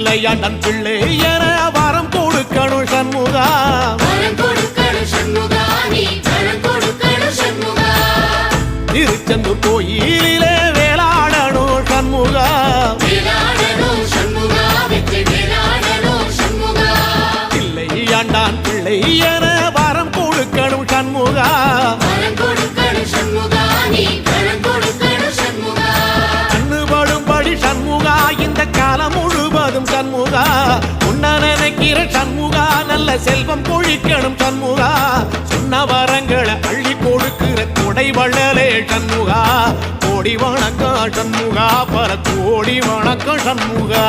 தில்லையாண்டன் பிள்ளை என வரம் கொடுக்கணும் சண்முகா. திருச்செந்தூர் கோயிலிலே வேளாடணும் சண்முகா. தில்லையாண்டான் பிள்ளை என வரம் கொடுக்கணும் சண்முகா. கண்ணுபடும்படி சண்முகா இந்த காலம் முழுவதும் சண்முகா. உன்ன நினைக்கிற சண்முகா நல்ல செல்வம் கொழிக்கணும் சண்முகா. சொன்ன வரங்களை அள்ளி கொடுக்கிற கொடை வள்ளலே சண்முகா. கோடி வணக்கம் சண்முகா, பல கோடி வணக்கம் சண்முகா.